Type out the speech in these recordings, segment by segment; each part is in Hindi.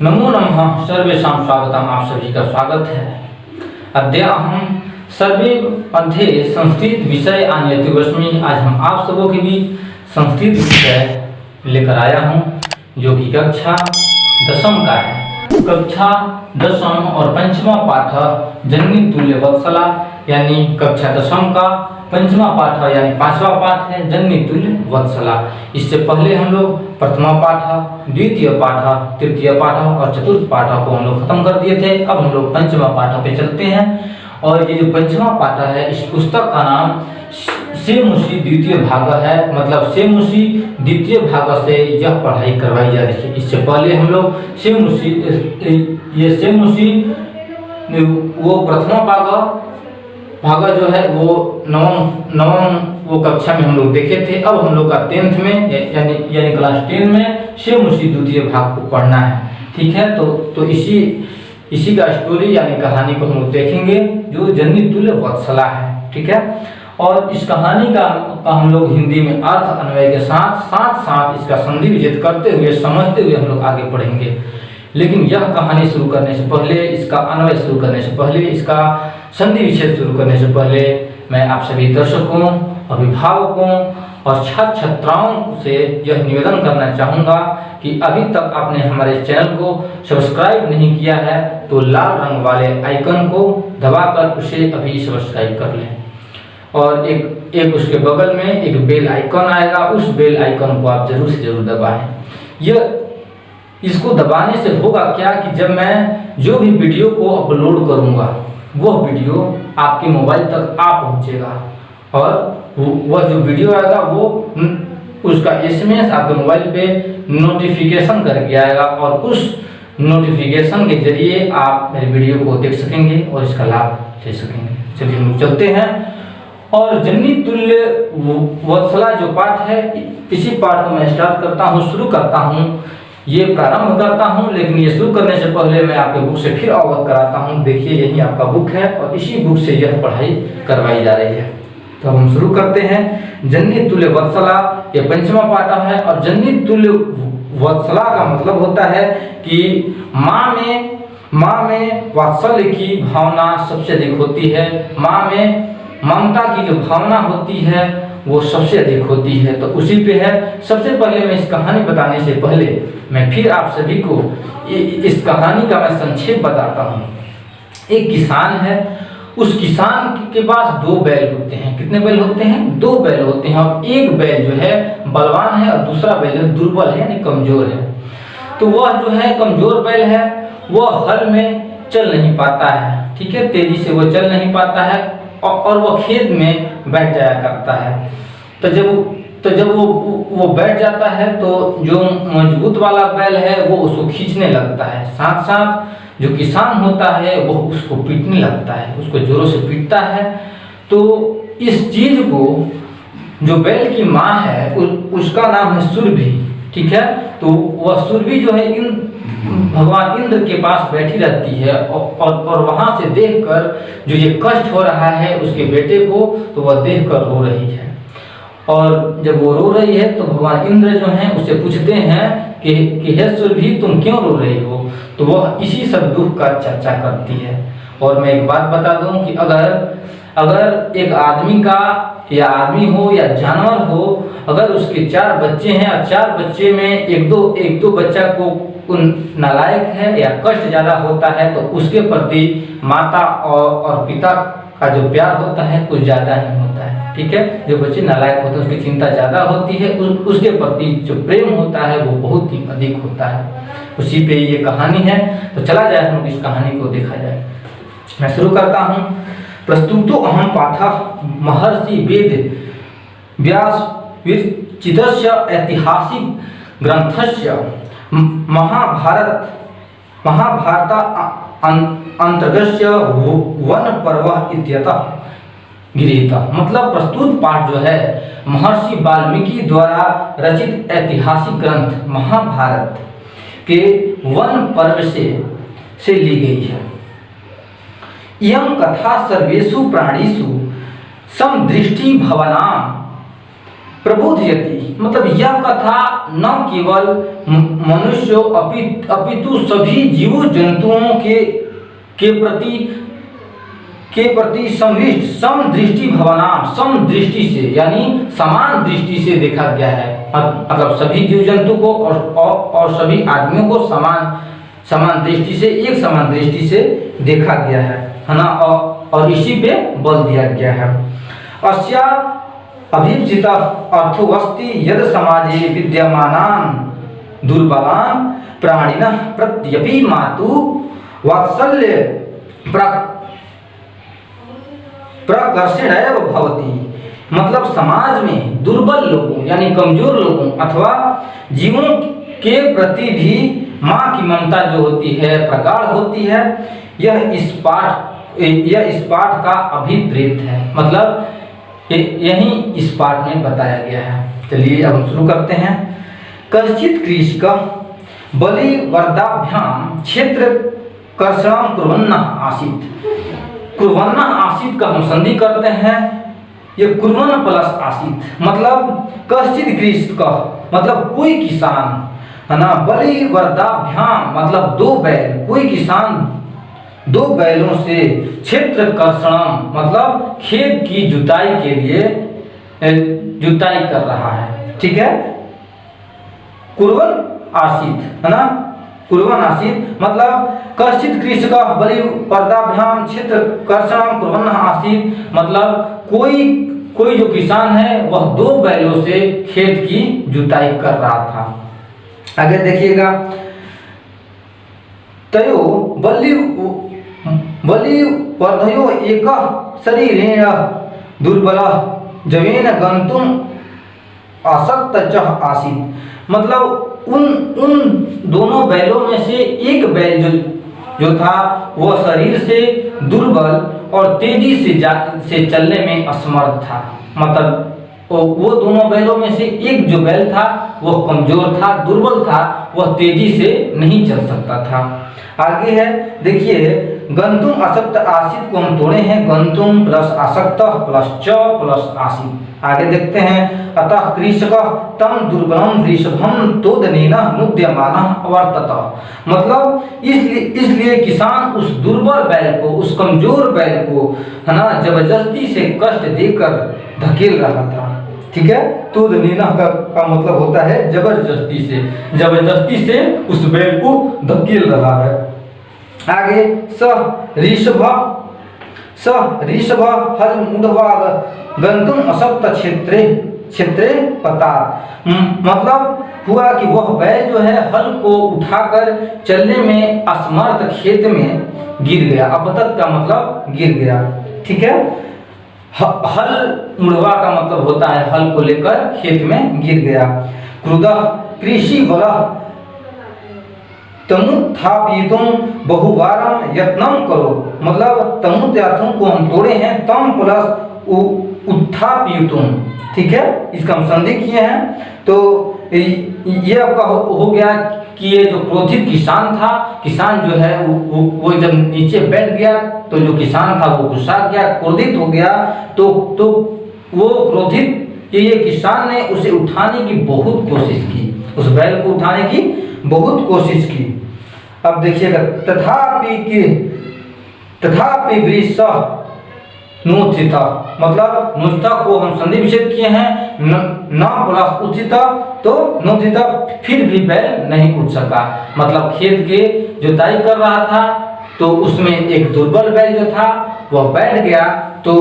नमो नमः सर्वेषां स्वागतम। आप सभी का स्वागत है। अद्य हम सर्वे मध्ये संस्कृत विषय आन्यतिवस्मि। आज हम आप सबों के बीच संस्कृत विषय लेकर आया हूँ जो कि कक्षा 10वीं का है। कक्षा 10वीं और 5वां पाठ जननी तुल्य वत्सला, यानी कक्षा 10वीं का 5वां पाठ यानी 5वां पाठ है जननी तुल्य वत्सला। इससे पहले हम लोग प्रथमा पाठ, द्वितीय पाठ, तृतीय पाठ और चतुर्थ पाठ को हम लोग खत्म कर दिए थे। अब हम लोग 5वां पाठ पे चलते हैं। और ये जो 5वां पाठ है, इस पुस्तक का नाम सेमुषी द्वितीय भाग है। मतलब सेमुषी द्वितीय भाग से यह पढ़ाई करवाई जा रही है। इससे पहले हम लोग सेमुषी वो प्रथमा भाग जो है वो नवम वो कक्षा में हम लोग देखे थे। अब हम लोग का 10th में यानी क्लास 10 में सेमुषी द्वितीय भाग को पढ़ना है। ठीक है, तो इसी का स्टोरी यानी कहानी को हम लोग देखेंगे जो जननी तुल्य वत्सला है। ठीक है, और इस कहानी का हम लोग हिंदी में अर्थ अन्वय के साथ इसका संधि विच्छेद करते हुए समझते हुए हम लोग आगे पढ़ेंगे। लेकिन यह कहानी शुरू करने से पहले, इसका अन्वय शुरू करने से पहले, इसका संधि विच्छेद शुरू करने से पहले मैं आप सभी दर्शकों, अभिभावकों और छात्र छात्राओं से यह निवेदन करना चाहूँगा कि अभी तक आपने हमारे चैनल को सब्सक्राइब नहीं किया है तो लाल रंग वाले आइकन को दबाकर उसे अभी सब्सक्राइब कर लें। और एक उसके बगल में एक बेल आइकन आएगा, उस बेल आइकन को आप जरूर से जरूर दबाएं। इसको दबाने से होगा क्या कि जब मैं जो भी वीडियो को अपलोड करूंगा वह वीडियो आपके मोबाइल तक आ पहुंचेगा और वह जो वीडियो आएगा वो उसका SMS आपके मोबाइल पे नोटिफिकेशन करके आएगा और उस नोटिफिकेशन के जरिए आप मेरे वीडियो को देख सकेंगे और इसका लाभ ले सकेंगे। चलिए हम लोग चलते हैं। और जननी तुल्य वत्सला जो पाठ है, इसी पाठ को मैं स्टार्ट करता हूँ, शुरू करता हूँ, ये प्रारंभ करता हूँ। लेकिन ये शुरू करने से पहले मैं आपके बुक से फिर अवगत कराता हूँ। देखिए यही आपका बुक है और इसी बुक से यह पढ़ाई करवाई जा रही है। तो हम शुरू करते हैं। जननी तुल्य वत्सला ये 5वां पाठ है। और जननी तुल्य वत्सला का मतलब होता है कि माँ में वात्सल्य की भावना सबसे अधिक होती है। माँ में ममता की जो भावना होती है वो सबसे अधिक होती है। तो उसी पे है। सबसे पहले मैं इस कहानी बताने से पहले मैं फिर आप सभी को इस कहानी का मैं संक्षेप बताता हूँ। एक किसान है, उस किसान के पास 2 बैल होते हैं। कितने बैल होते हैं? 2 बैल होते हैं। और एक बैल जो है बलवान है और दूसरा बैल जो दुर्बल है यानी कमजोर है। तो वह जो है कमजोर बैल है, वह हल में चल नहीं पाता है। ठीक है, तेजी से वह चल नहीं पाता है और वह खेत में बैठ जाया करता है। तो जब वो बैठ जाता है तो जो मजबूत वाला बैल है वो उसको खींचने लगता है। साथ साथ जो किसान होता है वो उसको पीटने लगता है, उसको जोरों से पीटता है। तो इस चीज को जो बैल की माँ है उसका नाम है सुरभि। ठीक है, तो वह सुरभि जो है भगवान इंद्र के पास बैठी रहती है और वहां से देखकर जो ये कष्ट हो रहा है उसके बेटे को, तो वह देखकर रो रही है। और जब वो रो रही है तो भगवान इंद्र जो हैं उससे पूछते हैं कि हे सुरभि तुम क्यों रो रही हो? तो वह इसी सब दुख का चर्चा करती है। और मैं एक बात बता दूं कि अगर एक आदमी का या आदमी हो या जानवर हो, अगर उसके 4 बच्चे हैं और 4 बच्चे में एक दो बच्चा को नालायक है या कष्ट ज्यादा होता है तो उसके प्रति माता और पिता का जो प्यार होता है कुछ ज्यादा ही होता है। ठीक है, जो बच्चे नालायक होते हैं उसकी चिंता ज्यादा होती है, उसके प्रति जो प्रेम होता है वो बहुत ही अधिक होता है। उसी पे ये कहानी है। तो चला जाए हम इस कहानी को देखा जाए। मैं शुरू करता हूँ। प्रस्तुतो अहम पाठ महर्षि वेद व्यास विरचितस्य ऐतिहासिक ग्रंथस्य महाभारत अंतर्गस्य वन पर्व इत्यतः गृहीत। मतलब प्रस्तुत पाठ जो है महर्षि वाल्मीकि द्वारा रचित ऐतिहासिक ग्रंथ महाभारत के वन पर्व से ली गई है। इयं कथा सर्वेषु प्राणिषु समदृष्टि भवनां प्रबोधयति, मतलब यह कथा न केवल मनुष्यों अपितु सभी जीव जंतुओं के प्रति समदृष्टि भवनाम, समदृष्टि से यानी समान दृष्टि से देखा गया है। मतलब सभी जीव जंतु को और सभी आदमियों को समान दृष्टि से, एक समान दृष्टि से देखा गया है ना, और इसी पे बल दिया गया है। अस्या अभीप्सित अर्थोऽस्ति यद समाजे विद्यमानान् दुर्बलान् प्राणिनः प्रत्यपि मातु वात्सल्य प्रकर्षेणैव भवति, मतलब समाज में दुर्बल लोगों यानी कमजोर लोगों अथवा जीवों के प्रति भी माँ की ममता जो होती है प्रगाढ़ होती है। यह इस पाठ का अभिप्रेत है, मतलब यही इस पाठ में बताया गया है। चलिए अब हम शुरू करते हैं। कश्चित् कृषिकः बलिवर्दाभ्याम क्षेत्र कर्षणं कुर्वन्नः आसीत्। कुर्वन्नः आसीत् का हम संधि करते हैं, ये कुर्वन् प्लस आसीत्, मतलब कश्चित् कृषिकः मतलब कोई किसान है ना, बलिवर्दाभ्याम मतलब दो बैल, कोई किसान दो बैलों से क्षेत्र कर्षणम मतलब खेत की जुताई के लिए जुताई कर रहा है। ठीक है, कुर्वन् आसीत् है ना, कुर्वन् आसीत् मतलब कश्चित् कृषिकः बलिवर्दाभ्याम क्षेत्र कर्षणम कुर्वन्नः आसीत्, मतलब कोई जो किसान है वह दो बैलों से खेत की जुताई कर रहा था। आगे देखिएगा, तयो बलिवर्धयो एकः शरीरेण दुर्बलः जवेन गन्तुम् आसक्तः आसीत्, मतलब उन दोनों बैलों में से एक बैल जो था वह शरीर से दुर्बल और तेजी से चलने में असमर्थ था। मतलब वो दोनों बैलों में से एक जो बैल था वह कमजोर था, दुर्बल था, वह तेजी से नहीं चल सकता था। आगे है देखिए, गंतुम आसक्त आसित को हम तोड़े हैं, गंतुम प्लस आसक्त प्लस च प्लस आसित। आगे देखते हैं, अतः कृषकः तम दुर्बलम वृषभम तोदनेन मुद्यमानः अवर्तत, मतलब इसलिए किसान उस दुर्बल बैल को, उस कमजोर बैल को है ना जबरदस्ती से कष्ट देकर धकेल रहा था। ठीक है, तोदनेन का मतलब होता है जबरदस्ती से उस बैल को धकेल रहा है। आगे ऋषभ हल मूढ़वाग गंतुम असक्त क्षेत्रे पता, मतलब हुआ कि वह बैल जो है हल को उठाकर चलने में असमर्थ खेत में गिर गया। अपतत का मतलब गिर गया। ठीक है, हल मुड़वा का मतलब होता है हल को लेकर खेत में गिर गया। क्रुदः कृषि बलः तमुत्थापयितुं बहुवारं यत्नं करो, मतलब तमुत्थापयितुं को हम तोड़े हैं, तम प्लस उत्थापयितुं। ठीक है, इसका हम संधि किए हैं। तो ये आपका हो गया कि ये जो क्रोधित किसान था, किसान जो है वो जब नीचे बैठ गया तो जो किसान था वो गुस्सा गया, क्रोधित हो गया। तो वो क्रोधित ये किसान ने उसे उठाने की बहुत कोशिश की, उस बैल को उठाने की बहुत कोशिश की। अब देखिएगा, तथापि वृषः नोचित, मतलब नोचित को हम संधि विच्छेद किए हैं, न प्लस उचित, तो नोचित फिर भी बैल नहीं उठ सका। मतलब खेत के जुताई कर रहा था तो उसमें एक दुर्बल बैल जो था वह बैठ गया, तो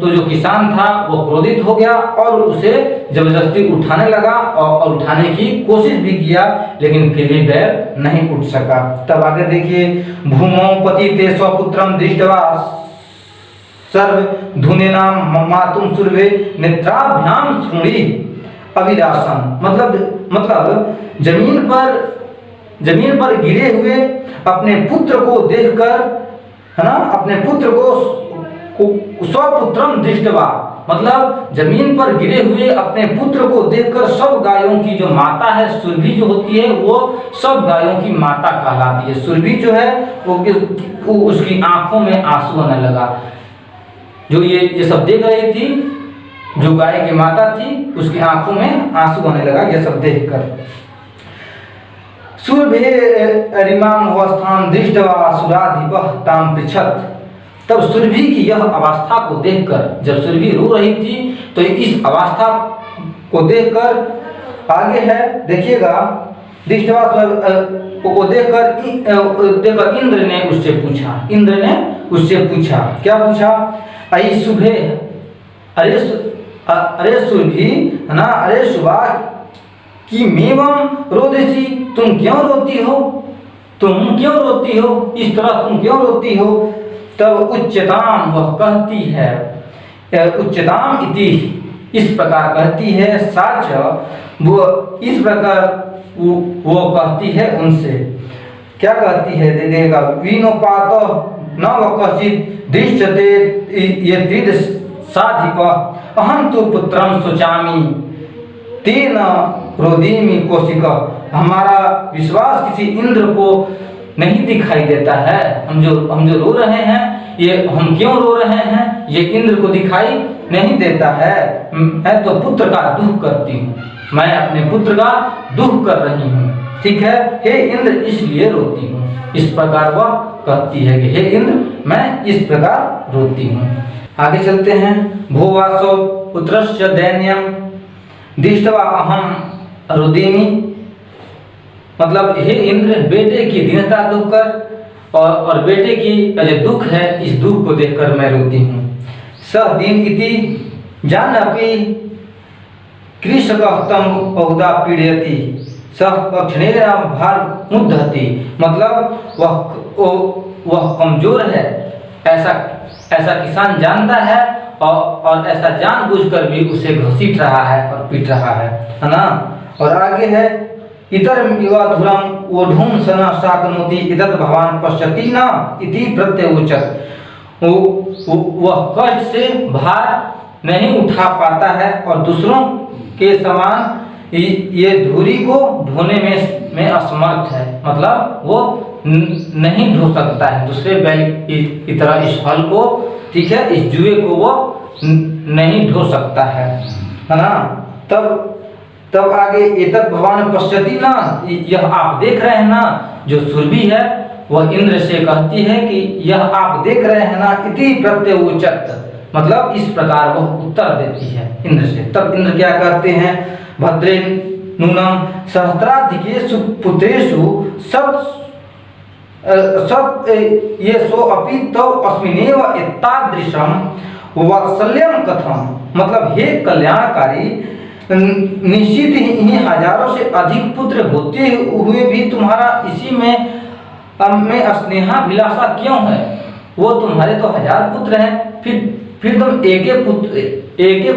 जो किसान था वो क्रोधित हो गया और उसे जबरदस्ती उठाने लगा और उठाने की कोशिश भी किया, लेकिन फिर भी बैल नहीं उठ सका। तब आगे देखिए, भूमौ पतिते स्वपुत्रं दृष्ट्वा सर्व धुनेना मातुम सुरभे नेत्राभ्याम श्रुणि अभिलाषम, मतलब जमीन पर गिरे हुए अपने पुत्र को देखकर, है ना, अपने पुत्र को स्वपुत्रम दृष्टवा, मतलब जमीन पर गिरे हुए अपने पुत्र को देखकर सब गायों की जो माता है सुरभि जो होती है वो सब गायों की माता कहलाती है। सुरभि जो है वो उसकी आंखों में आंसू आने लगा। जो ये सब देख रही थी, जो जो गाय की माता थी उसकी आंखों में आंसू आने लगा यह सब देखकर। सुरभिरिमां अवस्थां दृष्ट्वा सुराधिपः तां पृच्छत्। तब सुरभि की यह अवस्था को देखकर, जब सुरभि रो रही थी तो इस अवस्था को देखकर आगे है देखिएगा, दृष्ट्वा को देखकर इंद्र ने उससे पूछा, इंद्र ने उससे पूछा, क्या पूछा? अयि शुभे, अरे सुरभि ना, अरे सुबह कि मेवम रोदसी, तुम क्यों रोती हो, तुम क्यों रोती हो, इस तरह तुम क्यों रोती हो? तब उच्चताम वह कहती है, उच्चताम इति इस प्रकार कहती है, साच वो इस प्रकार वो कहती है उनसे, क्या कहती है दे देगा, विनोपात न वकचित दृश्यते ये दृढ़ साधिप अहम तो पुत्रम सोचामी तेन रोदीमी कौशिक। हमारा विश्वास किसी इंद्र को नहीं दिखाई देता है, हम जो रो रहे हैं ये हम क्यों रो रहे हैं ये इंद्र को दिखाई नहीं देता है। मैं तो पुत्र का दुख करती हूँ, मैं अपने पुत्र का दुख कर रही हूँ, ठीक है, हे इंद्र इसलिए रोती हूँ। इस प्रकार वह कहती है कि हे इंद्र मैं इस प्रकार रोती हूँ। आगे चलते हैं। भोवासो पुत्रस्य दैन्यम दृष्ट्वा अहम रोदिमी, मतलब हे इंद्र बेटे की दीनता दुख कर और बेटे की जो दुख है इस दुख को देखकर मैं रोती हूँ। स दीन इति जानपि कृषकः तं बहुधा पीड़यति सह क्षणेन भार मुद्धति, मतलब वह कमजोर है ऐसा किसान जानता है और ऐसा जानबूझकर भी उसे घसीट रहा है और पीट रहा है ना। और आगे है इतर युवाधुरम ओढ़ूम सना शाकनोति इदत भगवान पश्यति न इति प्रत्युचत। वह कष्ट से भार नहीं उठा पाता है और दूसरों के समान ये धूरी को ढोने में असमर्थ है, मतलब वो नहीं ढो सकता है दूसरे बैल की तरह इस हल को, ठीक है, इस जुए को वो नहीं ढो सकता है ना। तब आगे एतत् भगवान पश्यति ना, यह आप देख रहे हैं ना, जो सुरभि है वह इंद्र से कहती है कि यह आप देख रहे हैं ना, इति प्रत्युचत, मतलब इस प्रकार वह उत्तर देती है इंद्र से। तब इंद्र क्या कहते हैं, भद्रे नूनम सहस्राधिकेषु पुत्रेषु सब ये सो अपि तो अस्मिनेव एतादृशम वात्सल्यम कथम, मतलब हे कल्याणकारी निश्चित ही हजारों से अधिक पुत्र होते हुए भी तुम्हारा इसी में स्नेहाभिलाषा क्यों है? वो तुम्हारे तो 1000 पुत्र हैं, फिर तुम एक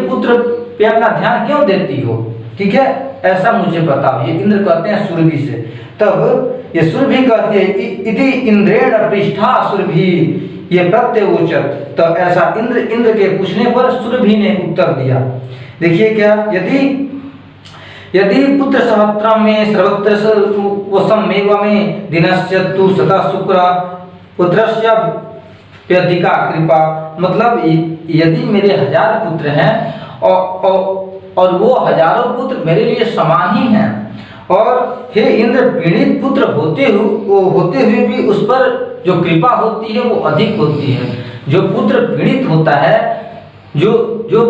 पुत्र पे अपना ध्यान क्यों देती हो? ठीक है, ऐसा मुझे बताओ। ये इंद्र कहते हैं सुरभि से। तब ये सुरभि कहते हैं इति इंद्रेण पृष्ठा सुरभि ये प्रत्युचत। तब ऐसा इंद्र के पूछने पर सुरभि ने उत्तर दिया। देखिए क्या, यदि पुत्र सहस्त्रम में सर्वत्र वसमेव में दिनस्य तु सता शुक्र पुत्रस्य व्यधिका कृपा, मतलब यदि मेरे 1000 पुत्र हैं और वो हजारों पुत्र मेरे लिए समान ही हैं, और हे इंद्र पीड़ित पुत्र होते हुए भी उस पर जो कृपा होती है वो अधिक होती है। जो पुत्र पीड़ित होता है, जो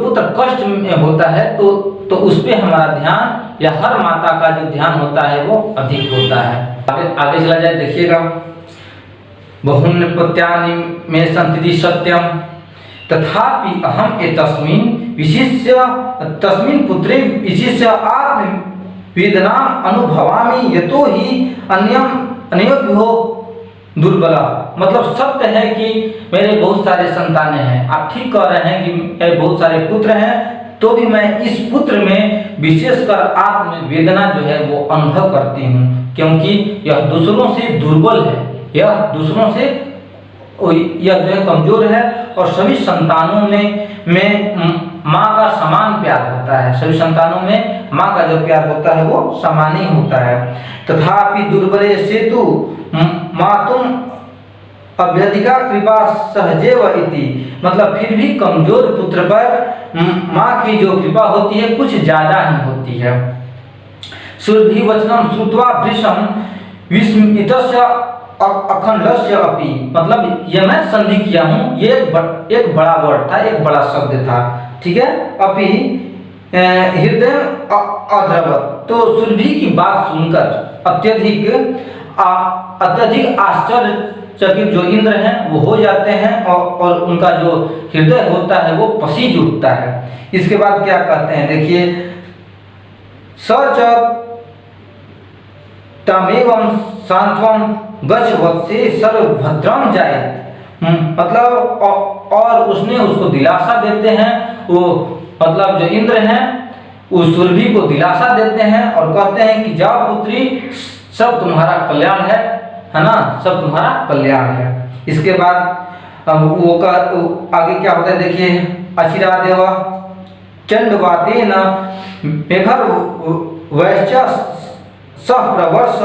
पुत्र कष्ट में होता है तो उस पे हमारा ध्यान या हर माता का जो ध्यान होता है वो अधिक होता है। आगे चला जाए, देखिएगा, बहुन्य प्रत्यानि में संतिति सत्यम तथापि अहम तस्मिन् पुत्रे विशिष्य आत्म वेदना अनुभवामि यतो ही अन्योभ्यो दुर्बला, मतलब सत्य है कि मेरे बहुत सारे संतानें हैं। आप ठीक कह रहे हैं कि मेरे बहुत सारे पुत्र हैं, तो भी मैं इस पुत्र में विशेषकर आत्म वेदना जो है वो अनुभव करती हूँ, क्योंकि यह दूसरों से दुर्बल है, यह दूसरों से यह जो है कमजोर है, और सभी संतानों में माँ का समान प्यार होता है। सभी संतानों में माँ का जो प्यार होता है वो समान ही होता है। तथापि दुर्बले सेतु मातुम अभ्यधिका कृपा सहजेव इति, मतलब फिर भी कमजोर पुत्र पर माँ की जो कृपा होती है कुछ ज्यादा ही होती है। सुरभि वचनम श्रुत्वा भृशं विस्मितस्य अखंडस्य अपि, मतलब ये मैं संधि किया हूँ, ये एक बड़ा वर्ड था, एक बड़ा शब्द था, ठीक है। अपि हृदय अद्रवत, तो सुरभि की बात सुनकर अत्यधिक आश्चर्यचकित जो इंद्र हैं वो हो जाते हैं और उनका जो हृदय होता है वो पसीज उठता है। इसके बाद क्या कहते हैं, देखिए, सच तमेवं सांत्वं गच्छ वत्से सर्वभद्रं जायेत, मतलब और उसने उसको दिलासा देते हैं, वो मतलब जो इंद्र हैं उस सुरभि को दिलासा देते हैं और कहते हैं कि जाओ पुत्री, सब तुम्हारा कल्याण है ना, सब तुम्हारा कल्याण है। इसके बाद वो आगे क्या होता है, देखिए, अचिरा देवा चंडवातेन मेघर वैश्य सह प्रवर्ष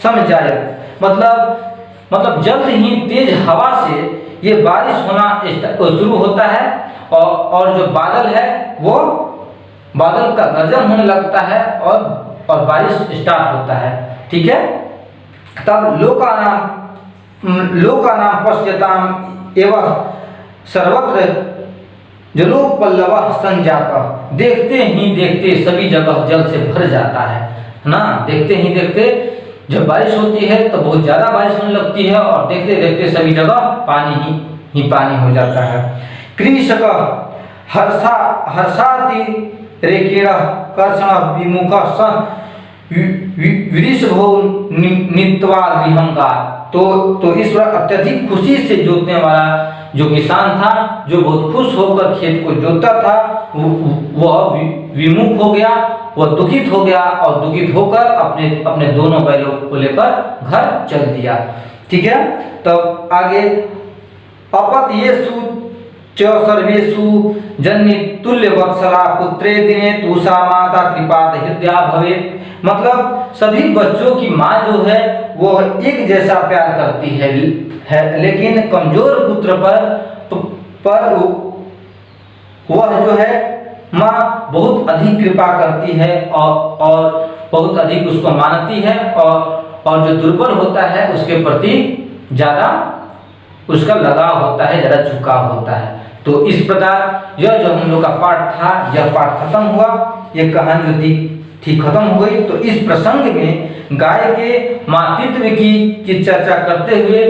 समझायत, मतलब जल्द ही तेज हवा से ये बारिश होना शुरू होता है और जो बादल है वो बादल का गर्जन होने लगता है और बारिश स्टार्ट होता है, ठीक है। तब लोकानाम पश्यताम एवं सर्वत्र जलोपल्लव संजाता, देखते ही देखते सभी जगह जल से भर जाता है ना, देखते ही देखते जब बारिश होती है तो बहुत ज्यादा बारिश होने लगती है और देखते देखते सभी जगह पानी ही पानी हो जाता है। कृषक हर्षाति रेकेण कर्षण विमुख वृषभो नीत्वा गृहं का, तो इस बार अत्यधिक खुशी से जोतने वाला जो किसान था, जो बहुत खुश होकर खेत को जोतता था, वह विमुख हो गया, वह दुखित हो गया और दुखित होकर अपने दोनों बैलों को लेकर घर चल दिया, ठीक है। तब आगे अपत्येषु च सर्वेषु जन्नि तुल्य वत्सला पुत्रे दिने तुषा माता कृपात हृदया भवेत्, मतलब सभी बच्चों की माँ जो है वो एक जैसा प्यार करती है लेकिन कमजोर पुत्र पर वह जो है माँ बहुत अधिक कृपा करती है और बहुत अधिक उसको मानती है और जो दुर्बल होता है उसके प्रति ज्यादा उसका लगाव होता है, ज्यादा झुकाव होता है। तो इस प्रकार यह जो हम लोग का पाठ था, यह पाठ खत्म हुआ, यह कहानी जो थी खत्म हो गई। तो इस प्रसंग में गाय के मातृत्व की चर्चा करते हुए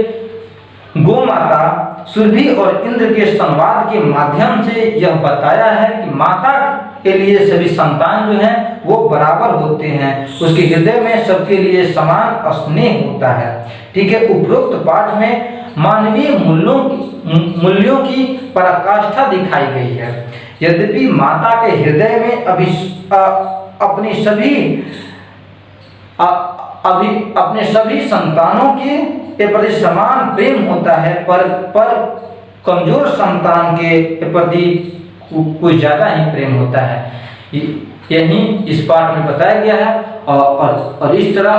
गो माता सुरभि और इंद्र के संवाद के माध्यम से यह बताया है कि माता के लिए सभी संतान जो हैं वो बराबर होते हैं, उसके हृदय में सबके लिए समान स्नेह होता है, ठीक है। उपरोक्त पाठ में मानवीय मूल्यों की पराकाष्ठा दिखाई गई है। यद्यपि माता के हृदय में अपने सभी संतानों के प्रति समान प्रेम होता है, पर कमजोर संतान के प्रति कुछ ज्यादा ही प्रेम होता है। यही इस पाठ में बताया गया है और इस तरह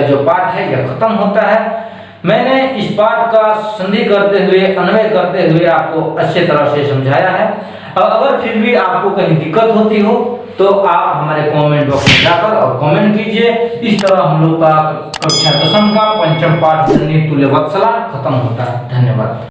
जो पाठ है यह खत्म होता है। मैंने इस पाठ का संधि करते हुए, अन्वय करते हुए आपको अच्छे तरह से समझाया है। अगर फिर भी आपको कहीं दिक्कत होती हो तो आप हमारे कमेंट बॉक्स में जाकर और कमेंट कीजिए। इस तरह हम लोग का कक्षा 10 का पंचम पाठ जन्नि तुल्य वत्सला खत्म होता है। धन्यवाद।